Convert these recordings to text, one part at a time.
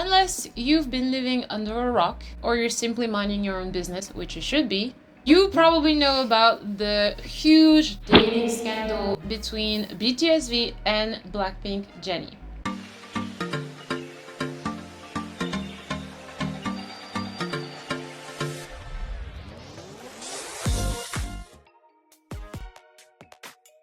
Unless you've been living under a rock or you're simply minding your own business, which you should be, you probably know about the huge dating scandal between BTS V and Blackpink Jennie.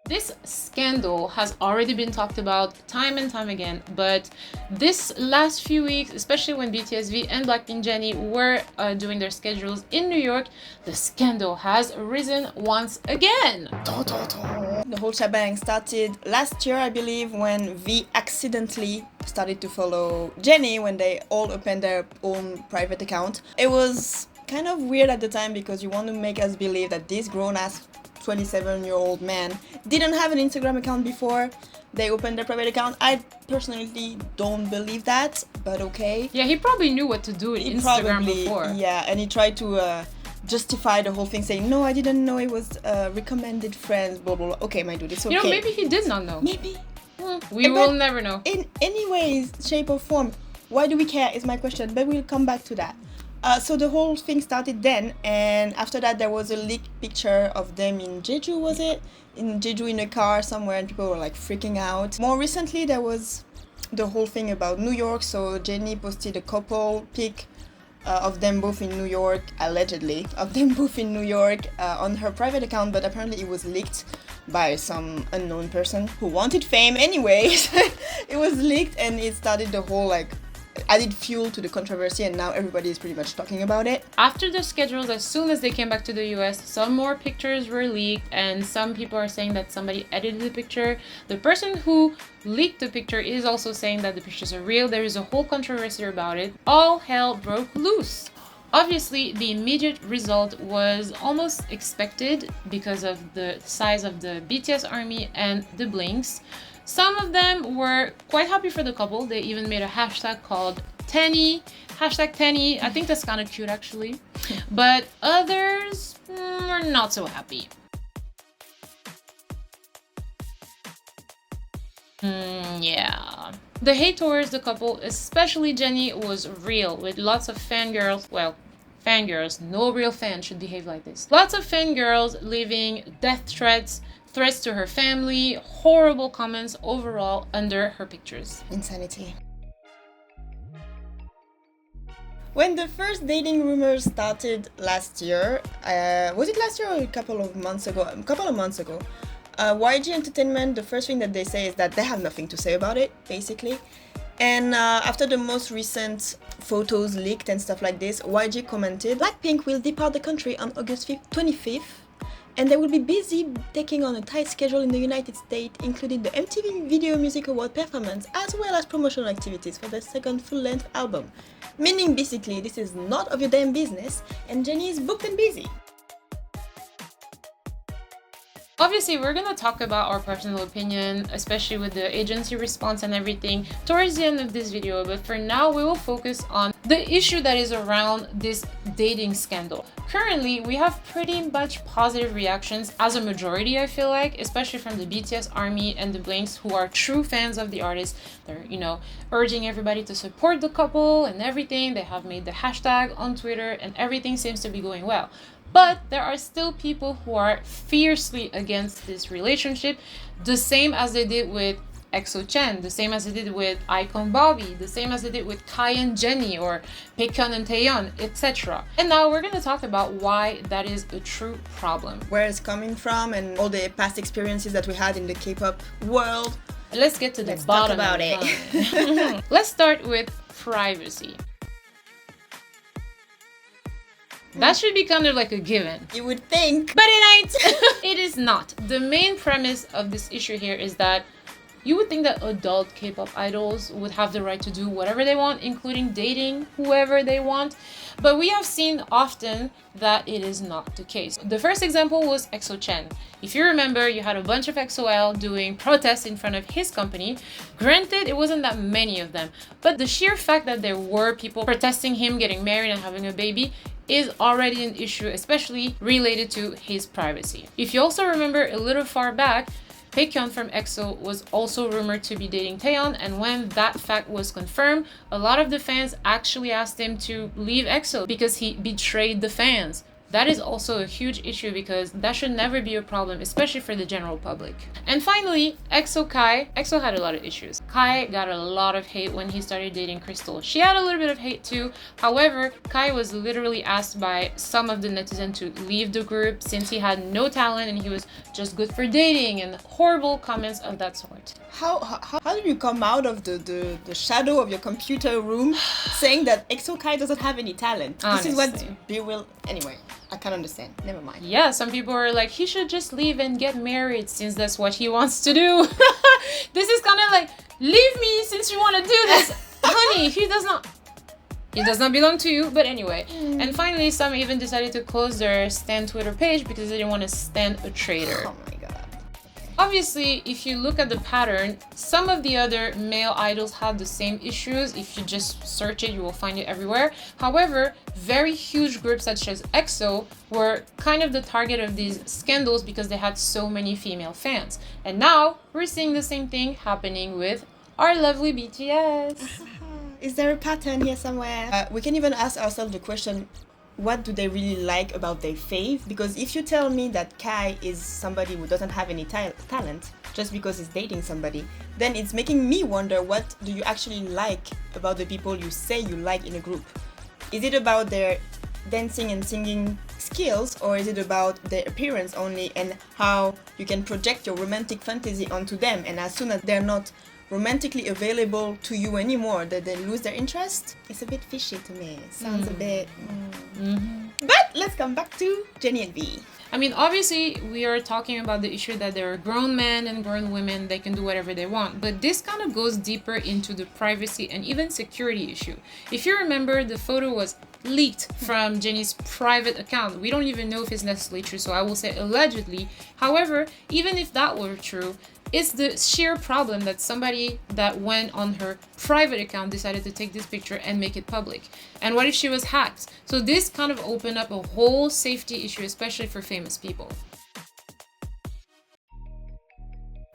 This scandal has already been talked about time and time again, but this last few weeks, especially when BTS and Blackpink Jennie were doing their schedules in New York, the scandal has risen once again. The whole shebang started last year, I believe, when V accidentally started to follow Jennie when they all opened their own private account. It was kind of weird at the time because you want to make us believe that this grown-ass 27-year-old man didn't have an Instagram account before they opened their private account. I personally don't believe that, but okay. Yeah, he probably knew what to do with Instagram before. Yeah, and he tried to justify the whole thing, saying, no, I didn't know it was recommended friends, blah, blah, blah. Okay, my dude, it's okay. You know, maybe he did not know. Maybe. We will never know. In any ways, shape or form, why do we care is my question, but we'll come back to that. So the whole thing started then, and after that there was a leaked picture of them in Jeju, was it? In Jeju in a car somewhere, and people were like freaking out. More recently there was the whole thing about New York, so Jennie posted a couple pic of them both in New York, allegedly, of them both in New York on her private account, but apparently it was leaked by some unknown person who wanted fame anyways. It was leaked and it started the whole added fuel to the controversy, and now everybody is pretty much talking about it. After the schedules, as soon as they came back to the US, some more pictures were leaked, and some people are saying that somebody edited the picture. The person who leaked the picture is also saying that the pictures are real. There is a whole controversy about it. All hell broke loose. Obviously, the immediate result was almost expected because of the size of the BTS army and the Blinks. Some of them were quite happy for the couple. They even made a hashtag called Taennie, hashtag Taennie. I think that's kind of cute actually. But others were not so happy. Yeah. The hate towards the couple, especially Jennie, was real, with lots of fangirls. Well, fangirls, no real fan should behave like this. Lots of fangirls leaving death threats to her family, horrible comments overall under her pictures. Insanity. When the first dating rumors started last year, was it last year or a couple of months ago? YG Entertainment, the first thing that they say is that they have nothing to say about it, basically. And after the most recent photos leaked and stuff like this, YG commented, Blackpink will depart the country on August 25th, and they will be busy taking on a tight schedule in the United States, including the MTV Video Music Award performance, as well as promotional activities for their second full-length album. Meaning basically, this is not of your damn business, and Jennie is booked and busy. Obviously, we're gonna talk about our personal opinion, especially with the agency response and everything, towards the end of this video, but for now, we will focus on the issue that is around this dating scandal. Currently, we have pretty much positive reactions as a majority, I feel like, especially from the BTS army and the Blinks, who are true fans of the artist. They're, urging everybody to support the couple and everything. They have made the hashtag on Twitter, and everything seems to be going well. But there are still people who are fiercely against this relationship, the same as they did with EXO Chen, the same as they did with iKON Bobby, the same as they did with Kai and Jennie, or Baekhyun and Taeyeon, etc. And now we're going to talk about why that is a true problem. Where it's coming from and all the past experiences that we had in the K-pop world. Let's get to the bottom about it. Let's start with privacy. That should be kind of like a given. You would think. But it ain't. It is not. The main premise of this issue here is that you would think that adult K-pop idols would have the right to do whatever they want, including dating whoever they want. But we have seen often that it is not the case. The first example was EXO Chen. If you remember, you had a bunch of EXO-L doing protests in front of his company. Granted, it wasn't that many of them, but the sheer fact that there were people protesting him getting married and having a baby is already an issue, especially related to his privacy. If you also remember a little far back, Baekhyun from EXO was also rumored to be dating Taeyeon, and when that fact was confirmed, a lot of the fans actually asked him to leave EXO because he betrayed the fans. That is also a huge issue because that should never be a problem, especially for the general public. And finally, EXO Kai. EXO had a lot of issues. Kai got a lot of hate when he started dating Crystal. She had a little bit of hate too. However, Kai was literally asked by some of the netizens to leave the group since he had no talent and he was just good for dating and horrible comments of that sort. How did you come out of the shadow of your computer room saying that EXO Kai doesn't have any talent? Honestly. This is what they will... Anyway, I can't understand. Never mind. Yeah, some people are like, he should just leave and get married since that's what he wants to do. This is kind of like, leave me since you want to do this. Honey, he does not belong to you. But anyway. And finally, some even decided to close their Stan Twitter page because they didn't want to stand a traitor. Oh my god. Obviously, if you look at the pattern, some of the other male idols have the same issues. If you just search it, you will find it everywhere. However, very huge groups such as EXO were kind of the target of these scandals because they had so many female fans. And now, we're seeing the same thing happening with our lovely BTS. Is there a pattern here somewhere? We can even ask ourselves the question, what do they really like about their fave? Because if you tell me that Kai is somebody who doesn't have any talent just because he's dating somebody, then it's making me wonder, what do you actually like about the people you say you like in a group? Is it about their dancing and singing skills, or is it about their appearance only and how you can project your romantic fantasy onto them, and as soon as they're not romantically available to you anymore, that they lose their interest? It's a bit fishy to me. It sounds a bit... But let's come back to Jennie and V. I mean, obviously, we are talking about the issue that there are grown men and grown women, they can do whatever they want. But this kind of goes deeper into the privacy and even security issue. If you remember, the photo was leaked from Jennie's private account. We don't even know if it's necessarily true, so I will say allegedly. However, even if that were true, it's the sheer problem that somebody that went on her private account decided to take this picture and make it public. And what if she was hacked? So this kind of opened up a whole safety issue, especially for famous people.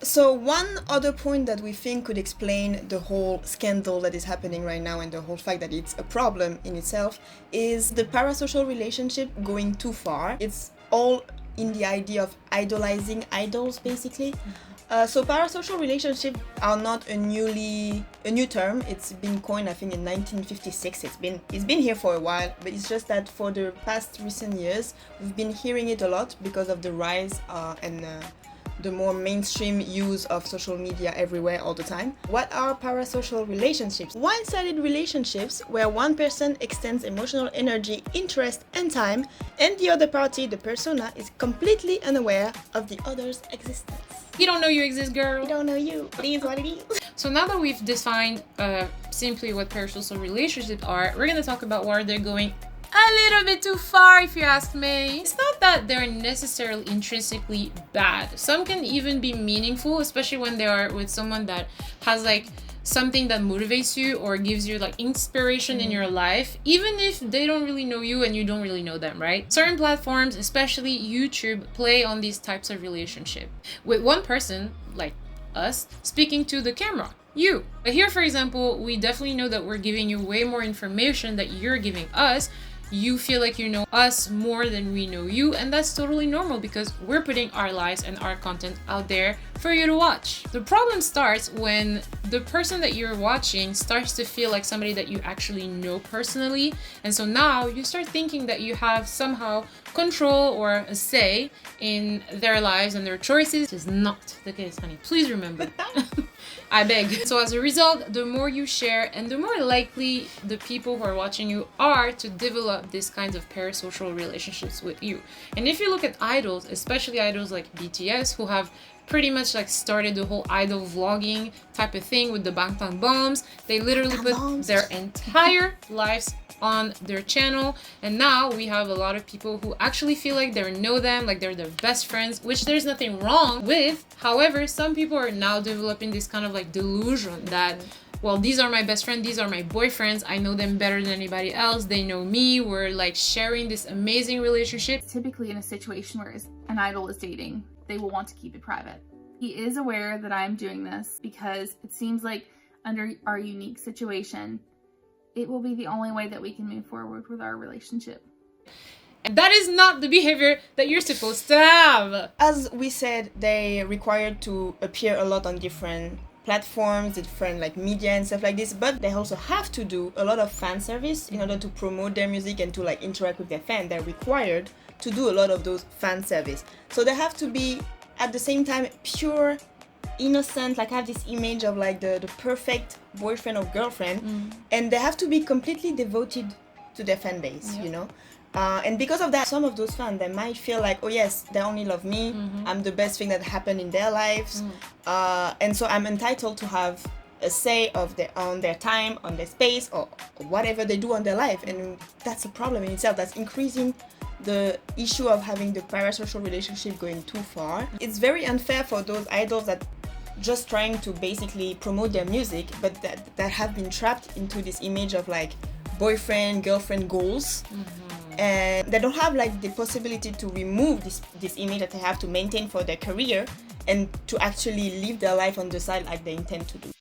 So one other point that we think could explain the whole scandal that is happening right now and the whole fact that it's a problem in itself is the parasocial relationship going too far. It's all in the idea of idolizing idols, basically. So parasocial relationships are not a new term. It's been coined, I think, in 1956. It's been here for a while, but it's just that for the past recent years, we've been hearing it a lot because of the rise and the more mainstream use of social media everywhere all the time. What are parasocial relationships? One-sided relationships where one person extends emotional energy, interest, and time, and the other party, the persona, is completely unaware of the other's existence. You don't know you exist, girl. We don't know you. It is what it is. So now that we've defined simply what parasocial relationships are, we're going to talk about where they're going a little bit too far, if you ask me. It's not that they're necessarily intrinsically bad. Some can even be meaningful, especially when they are with someone that has like something that motivates you or gives you like inspiration in your life, even if they don't really know you and you don't really know them, right? Certain platforms, especially YouTube, play on these types of relationship with one person, like us, speaking to the camera, you. But here, for example, we definitely know that we're giving you way more information that you're giving us. You feel like you know us more than we know you, and that's totally normal because we're putting our lives and our content out there for you to watch. The problem starts when the person that you're watching starts to feel like somebody that you actually know personally, and so now you start thinking that you have somehow control or a say in their lives and their choices. This is not the case, honey. Please remember. I beg. So as a result, the more you share and the more likely the people who are watching you are to develop these kinds of parasocial relationships with you. And if you look at idols, especially idols like BTS, who have pretty much like started the whole idol vlogging type of thing with the Bangtan bombs, they literally put their entire lives on their channel, and now we have a lot of people who actually feel like they know them, like they're their best friends, which there's nothing wrong with. However, some people are now developing this kind of like delusion that, well, these are my best friends, these are my boyfriends, I know them better than anybody else, they know me, we're like sharing this amazing relationship. Typically in a situation where an idol is dating, they will want to keep it private. He is aware that I'm doing this because it seems like under our unique situation, it will be the only way that we can move forward with our relationship. And that is not the behavior that you're supposed to have. As we said, they required to appear a lot on different platforms, different like media and stuff like this, but they also have to do a lot of fan service in order to promote their music and to like interact with their fan. They're required to do a lot of those fan service. So they have to be at the same time pure, innocent, like have this image of like the perfect boyfriend or girlfriend, and they have to be completely devoted to their fan base, you know. And because of that, some of those fans, they might feel like, oh yes, they only love me, I'm the best thing that happened in their lives, and so I'm entitled to have a say on their time, on their space, or whatever they do on their life. And that's a problem in itself. That's increasing the issue of having the parasocial relationship going too far. It's very unfair for those idols that just trying to basically promote their music, but that have been trapped into this image of like boyfriend, girlfriend goals. And they don't have like the possibility to remove this image that they have to maintain for their career and to actually live their life on the side like they intend to do.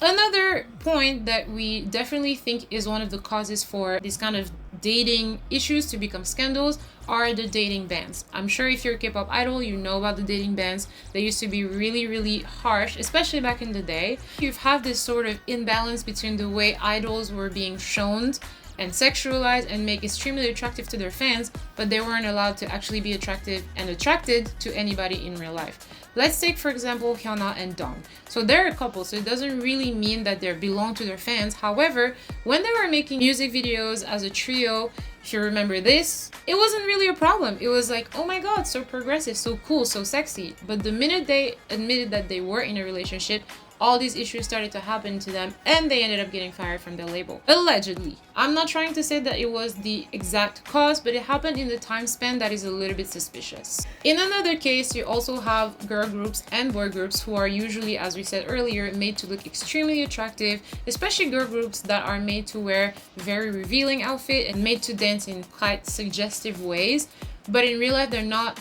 Another point that we definitely think is one of the causes for this kind of dating issues to become scandals are the dating bans. I'm sure if you're a K-pop idol, you know about the dating bans. They used to be really, really harsh, especially back in the day. You've had this sort of imbalance between the way idols were being shown and sexualized and make extremely attractive to their fans, but they weren't allowed to actually be attractive and attracted to anybody in real life. Let's take, for example, Hyuna and Dong. So they're a couple, so it doesn't really mean that they belong to their fans. However, when they were making music videos as a trio, if you remember this, it wasn't really a problem. It was like, oh my god, so progressive, so cool, so sexy. But the minute they admitted that they were in a relationship, all these issues started to happen to them and they ended up getting fired from their label. Allegedly. I'm not trying to say that it was the exact cause, but it happened in the time span that is a little bit suspicious. In another case, you also have girl groups and boy groups who are usually, as we said earlier, made to look extremely attractive, especially girl groups that are made to wear very revealing outfit and made to dance in quite suggestive ways. But in real life, they're not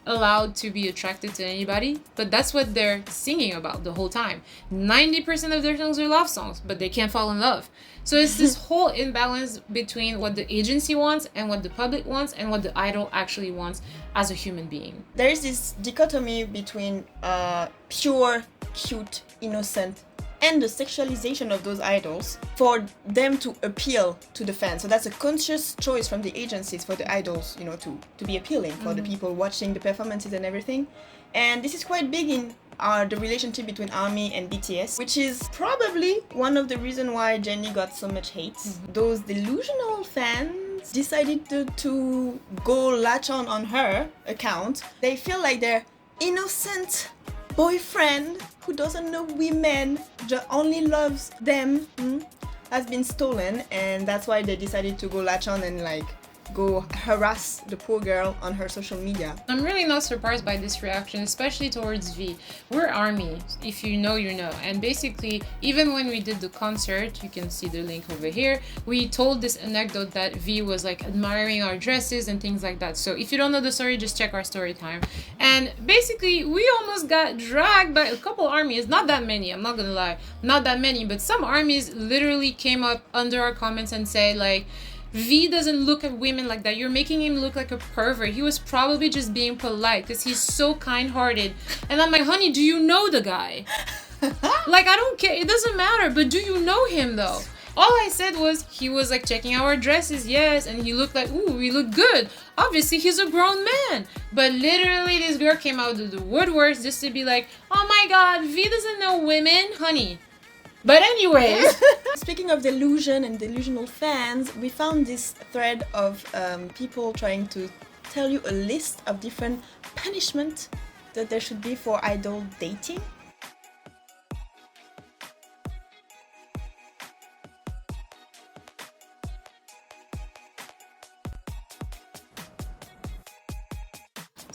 allowed to be attracted to anybody, but that's what they're singing about the whole time. 90% of their songs are love songs, but they can't fall in love. So it's this whole imbalance between what the agency wants and what the public wants and what the idol actually wants as a human being. There is this dichotomy between pure, cute, innocent and the sexualization of those idols for them to appeal to the fans. So that's a conscious choice from the agencies for the idols, you know, to be appealing for the people watching the performances and everything. And this is quite big in the relationship between ARMY and BTS, which is probably one of the reasons why Jennie got so much hate. Those delusional fans decided to go latch on her account. They feel like their innocent boyfriend who doesn't know women, just only loves them, has been stolen, and that's why they decided to go latch on and like go harass the poor girl on her social media. I'm really not surprised by this reaction, especially towards V. We're ARMY, if you know, you know. And basically, even when we did the concert, you can see the link over here, we told this anecdote that V was like admiring our dresses and things like that. So if you don't know the story, just check our story time. And basically, we almost got dragged by a couple ARMYs, not that many, I'm not gonna lie, not that many, but some ARMYs literally came up under our comments and said like, V doesn't look at women like that. You're making him look like a pervert. He was probably just being polite because he's so kind-hearted. And I'm like, honey, do you know the guy? Like, I don't care. It doesn't matter. But do you know him, though? All I said was, he was like checking our dresses, yes. And he looked like, ooh, we look good. Obviously, he's a grown man. But literally, this girl came out of the woodworks just to be like, oh my God, V doesn't know women. Honey. But anyways, speaking of delusion and delusional fans, we found this thread of people trying to tell you a list of different punishments that there should be for idol dating.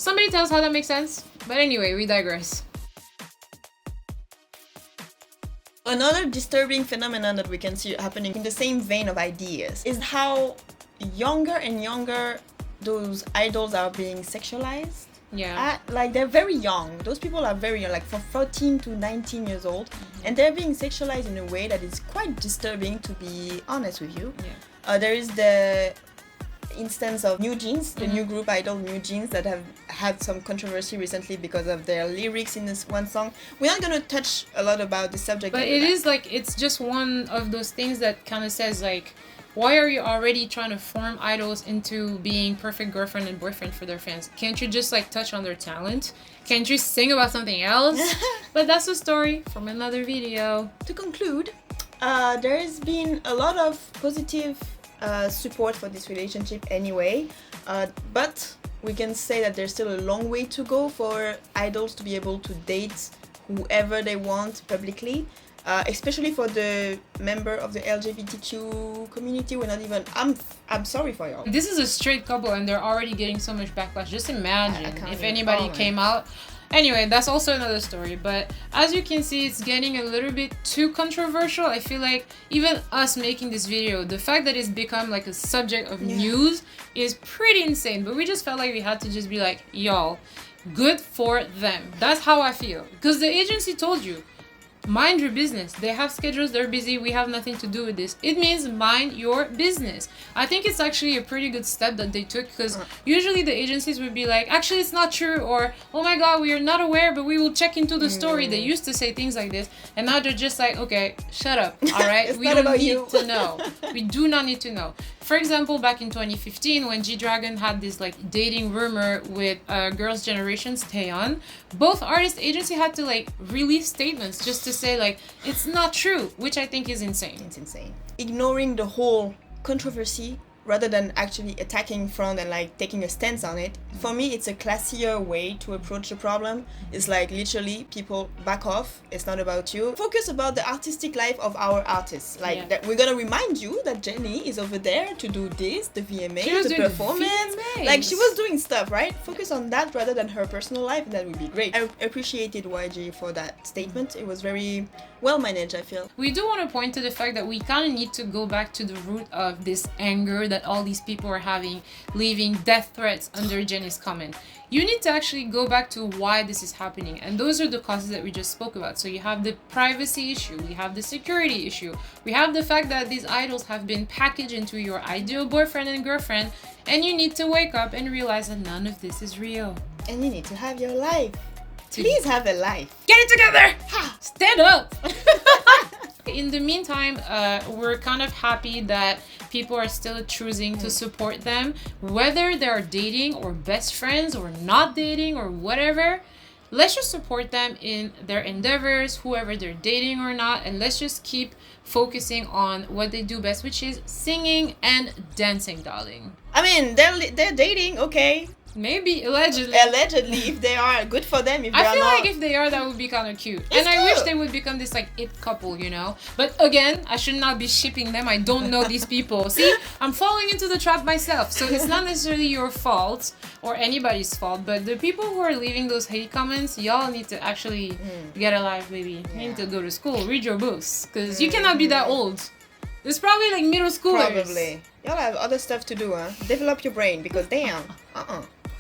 somebody tell us how that makes sense. But anyway, we digress. Another disturbing phenomenon that we can see happening in the same vein of ideas is how younger and younger those idols are being sexualized. Yeah. Like they're very young. Those people are very young, like from 14 to 19 years old, and they're being sexualized in a way that is quite disturbing, to be honest with you. Yeah. There is the instance of New Jeans, the new group idol New Jeans, that have had some controversy recently because of their lyrics in this one song. We're not gonna touch a lot about the subject, but it is like, it's just one of those things that kind of says like, why are you already trying to form idols into being perfect girlfriend and boyfriend for their fans? Can't you just like touch on their talent? Can't you sing about something else? But that's a story from another video. To conclude, there has been a lot of positive support for this relationship anyway, but we can say that there's still a long way to go for idols to be able to date whoever they want publicly. Especially for the member of the LGBTQ community. We're not even, I'm sorry for y'all. This is a straight couple and they're already getting so much backlash. Just imagine if anybody comment. came out. Anyway, that's also another story. But as you can see, it's getting a little bit too controversial. I feel like even us making this video, the fact that it's become like a subject of news is pretty insane. But we just felt like we had to just be like, y'all, good for them. That's how I feel. Because the agency told you, mind your business. They have schedules, they're busy, we have nothing to do with this. It means mind your business. I think it's actually a pretty good step that they took, because usually the agencies would be like, actually it's not true, or oh my god, we are not aware, but we will check into the story. They used to say things like this, and now they're just like, okay, shut up, alright? We don't need to know. We do not need to know. For example, back in 2015, when G-Dragon had this like dating rumor with Girls' Generation's Taeyeon, both artist agency had to like release statements just to say like, it's not true, which I think is insane. It's insane. Ignoring the whole controversy rather than actually attacking front and like taking a stance on it, for me it's a classier way to approach the problem. It's like literally, people back off, it's not about you, focus about the artistic life of our artists. Like that, we're gonna remind you that Jennie is over there to do this, the VMA, the performance, like she was doing stuff, right? Focus on that rather than her personal life, and that would be great. I appreciated YG for that statement. It was very well managed, I feel. We do want to point to the fact that we kind of need to go back to the root of this anger that all these people are having, leaving death threats under Jennie's comment. You need to actually go back to why this is happening, and those are the causes that we just spoke about. So you have the privacy issue, we have the security issue, we have the fact that these idols have been packaged into your ideal boyfriend and girlfriend, and you need to wake up and realize that none of this is real. And you need to have your life. Please have a life. Get it together! Ha! Stand up! In the meantime, we're kind of happy that people are still choosing to support them, whether they're dating or best friends or not dating or whatever. Let's just support them in their endeavors, whoever they're dating or not, and let's just keep focusing on what they do best, which is singing and dancing, darling. I mean, they're dating, okay. Maybe, allegedly. Allegedly, if they are, good for them. If they I feel are not, like if they are, that would be kind of cute. It's and I wish cute. they would become this like it couple, you know. But again, I should not be shipping them. I don't know these people. See, I'm falling into the trap myself. So it's not necessarily your fault or anybody's fault. But the people who are leaving those hate comments, y'all need to actually get a life, baby. You need to go to school, read your books, because you cannot be that old. It's probably like middle schoolers. Probably. Y'all have other stuff to do, huh? Develop your brain, because damn.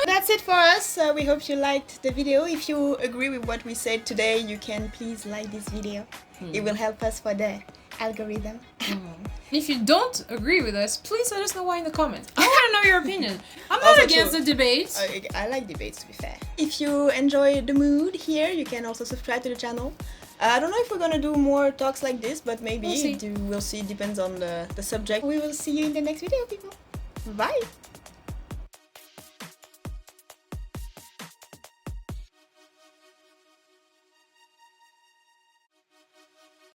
That's it for us. We hope you liked the video. If you agree with what we said today, you can please like this video. It will help us for the algorithm. If you don't agree with us, please let us know why in the comments. I want to know your opinion. I'm not against the debate. I like debates, to be fair. If you enjoy the mood here, you can also subscribe to the channel. I don't know if we're gonna do more talks like this, but maybe we'll see. Depends on the subject. We will see you in the next video, people. Bye!